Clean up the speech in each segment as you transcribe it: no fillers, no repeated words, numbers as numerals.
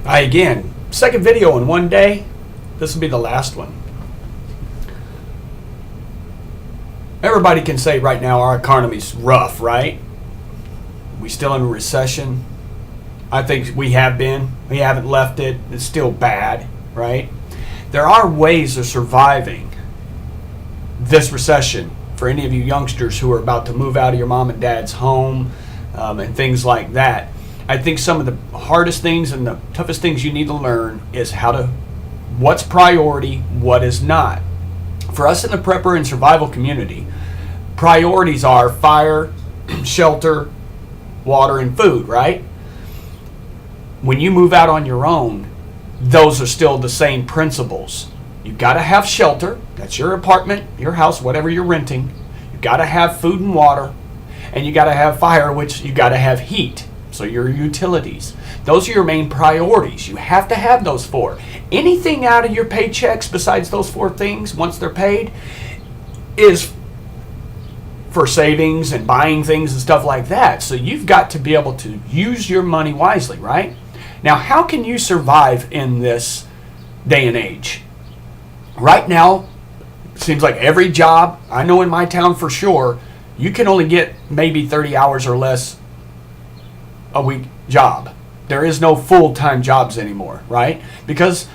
Again, second video in one day. This will be the last one. Everybody can say right now our economy's rough, right? We still in a recession. I think we have been. We haven't left it. It's still bad, right? There are ways of surviving this recession for any of you youngsters who are about to move out of your mom and dad's home and things like that. I think some of the hardest things and the toughest things you need to learn is what's priority, what is not. For us in the prepper and survival community, priorities are fire, shelter, water, and food, right? When you move out on your own, those are still the same principles. You've got to have shelter. That's your apartment, your house, whatever you're renting. You've got to have food and water. And you got to have fire, which you got to have heat. So your utilities. Those are your main priorities. You have to have those four. Anything out of your paychecks besides those four things, once they're paid, is for savings and buying things and stuff like that. So you've got to be able to use your money wisely, right? Now, how can you survive in this day and age? Right now, it seems like every job, I know in my town for sure, you can only get maybe 30 hours or less a week job. There is no full-time jobs anymore, right? Because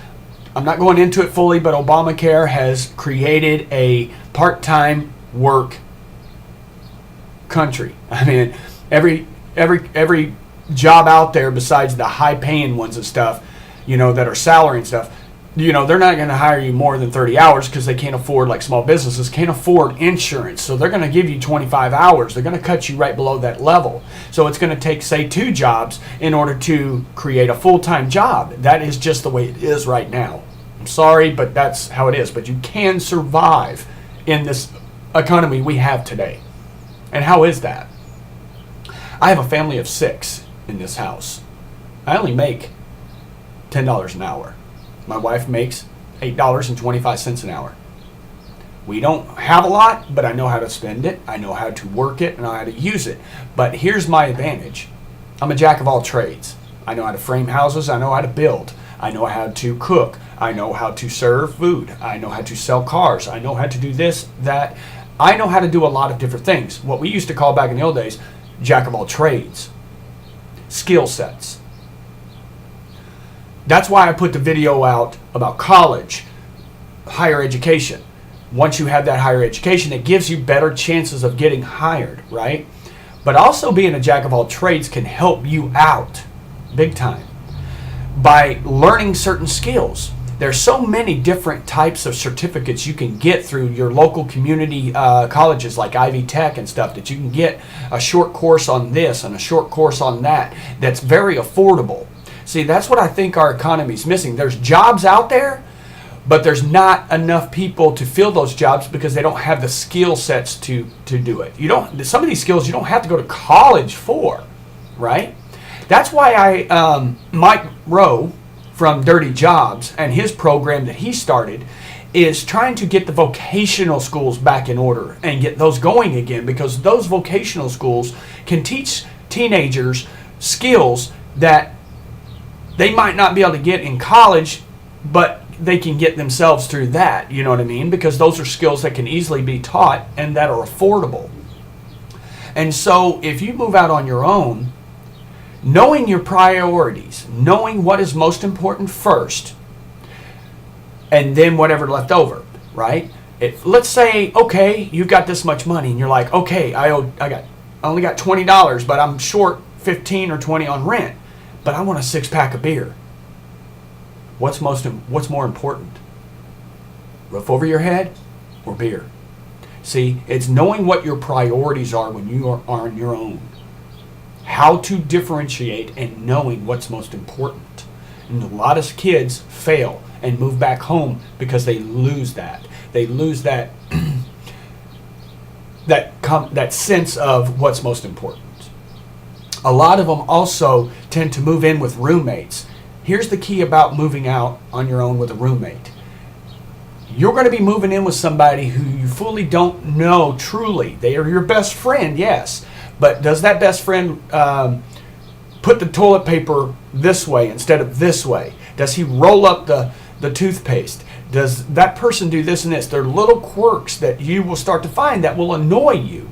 I'm not going into it fully, but Obamacare has created a part-time work country. I mean, every job out there besides the high-paying ones and stuff, that are salary and stuff, they're not going to hire you more than 30 hours because they can't afford, like small businesses, can't afford insurance. So they're going to give you 25 hours. They're going to cut you right below that level. So it's going to take, say, 2 jobs in order to create a full-time job. That is just the way it is right now. I'm sorry, but that's how it is. But you can survive in this economy we have today. And how is that? I have a family of 6 in this house. I only make $10 an hour. My wife makes $8.25 an hour. We don't have a lot, but I know how to spend it. I know how to work it, and I know how to use it. But here's my advantage. I'm a jack of all trades. I know how to frame houses. I know how to build. I know how to cook. I know how to serve food. I know how to sell cars. I know how to do this, that. I know how to do a lot of different things. What we used to call back in the old days, jack of all trades. Skill sets. That's why I put the video out about college, higher education. Once you have that higher education, it gives you better chances of getting hired, right? But also being a jack of all trades can help you out big time by learning certain skills. There's so many different types of certificates you can get through your local community colleges like Ivy Tech and stuff, that you can get a short course on this and a short course on that that's very affordable. See, that's what I think our economy's missing. There's jobs out there, but there's not enough people to fill those jobs because they don't have the skill sets to do it. Some of these skills you don't have to go to college for, right? That's why Mike Rowe from Dirty Jobs and his program that he started is trying to get the vocational schools back in order and get those going again, because those vocational schools can teach teenagers skills that they might not be able to get in college, but they can get themselves through that, you know what I mean? Because those are skills that can easily be taught and that are affordable. And so if you move out on your own, knowing your priorities, knowing what is most important first, and then whatever left over, right? Let's say, okay, you've got this much money, and you're like, okay, I only got $20, but I'm short 15 or 20 on rent. But I want a 6-pack of beer. What's more important? Roof over your head or beer? See, it's knowing what your priorities are when you are on your own. How to differentiate and knowing what's most important. And a lot of kids fail and move back home because they lose that. They lose that that sense of what's most important. A lot of them also tend to move in with roommates. Here's the key about moving out on your own with a roommate. You're going to be moving in with somebody who you fully don't know truly. They are your best friend, yes. But does that best friend put the toilet paper this way instead of this way? Does he roll up the toothpaste? Does that person do this and this? There are little quirks that you will start to find that will annoy you.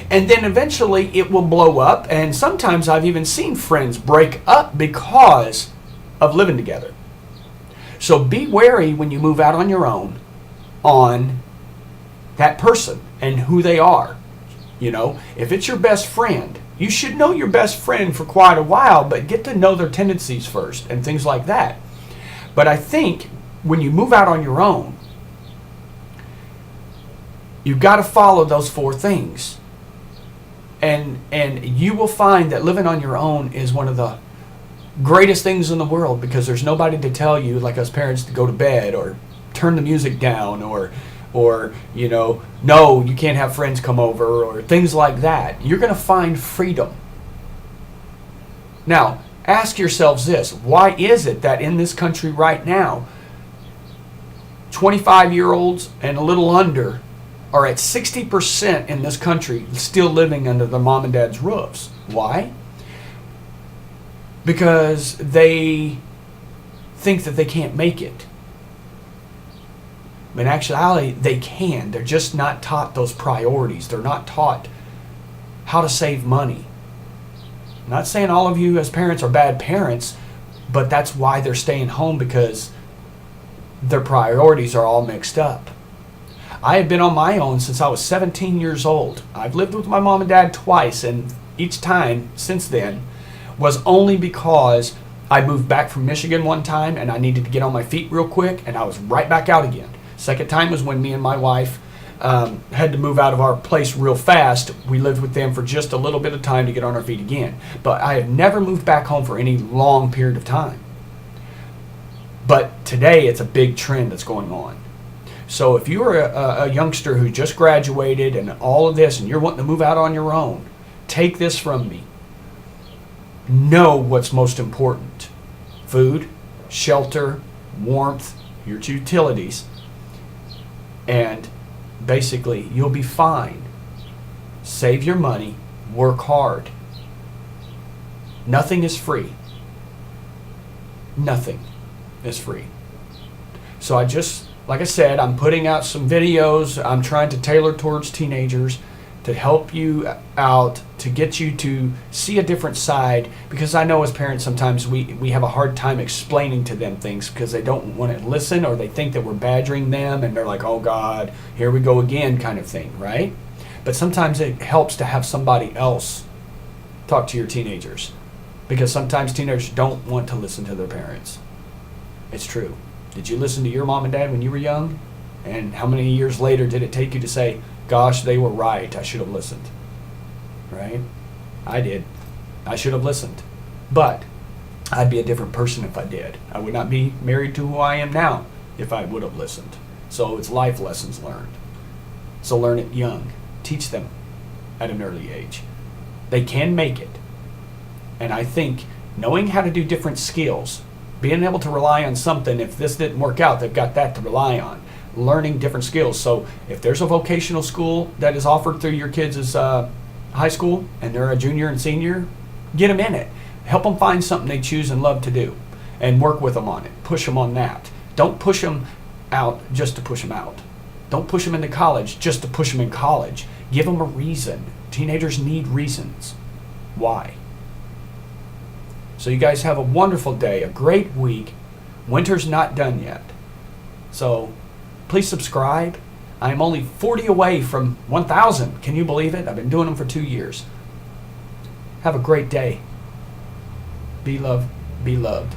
And then eventually it will blow up. And sometimes I've even seen friends break up because of living together. So be wary when you move out on your own on that person and who they are. You know, if it's your best friend, you should know your best friend for quite a while, but get to know their tendencies first and things like that. But I think when you move out on your own, you've got to follow those 4 things. And you will find that living on your own is one of the greatest things in the world, because there's nobody to tell you, like us parents, to go to bed or turn the music down or you know, no, you can't have friends come over or things like that. You're going to find freedom. Now, ask yourselves this. Why is it that in this country right now, 25-year-olds and a little under are at 60% in this country still living under their mom and dad's roofs? Why? Because they think that they can't make it. In actuality, they can. They're just not taught those priorities. They're not taught how to save money. I'm not saying all of you as parents are bad parents, but that's why they're staying home, because their priorities are all mixed up. I have been on my own since I was 17 years old. I've lived with my mom and dad twice, and each time since then was only because I moved back from Michigan one time and I needed to get on my feet real quick, and I was right back out again. Second time was when me and my wife had to move out of our place real fast. We lived with them for just a little bit of time to get on our feet again. But I have never moved back home for any long period of time. But today it's a big trend that's going on. So if you are a youngster who just graduated and all of this and you're wanting to move out on your own, take this from me. Know what's most important. Food, shelter, warmth, your utilities. And basically, you'll be fine. Save your money. Work hard. Nothing is free. Nothing is free. So like I said, I'm putting out some videos. I'm trying to tailor towards teenagers to help you out, to get you to see a different side, because I know as parents sometimes we have a hard time explaining to them things because they don't want to listen, or they think that we're badgering them and they're like, oh God, here we go again kind of thing, right? But sometimes it helps to have somebody else talk to your teenagers, because sometimes teenagers don't want to listen to their parents. It's true. Did you listen to your mom and dad when you were young? And how many years later did it take you to say, gosh, they were right, I should have listened? Right? I did. I should have listened. But I'd be a different person if I did. I would not be married to who I am now if I would have listened. So it's life lessons learned. So learn it young. Teach them at an early age. They can make it. And I think knowing how to do different skills, being able to rely on something, if this didn't work out, they've got that to rely on. Learning different skills. So if there's a vocational school that is offered through your kids' high school and they're a junior and senior, get them in it. Help them find something they choose and love to do, and work with them on it. Push them on that. Don't push them out just to push them out. Don't push them into college just to push them in college. Give them a reason. Teenagers need reasons. Why? So you guys have a wonderful day, a great week. Winter's not done yet. So please subscribe. I'm only 40 away from 1,000. Can you believe it? I've been doing them for 2 years. Have a great day. Be loved. Be loved.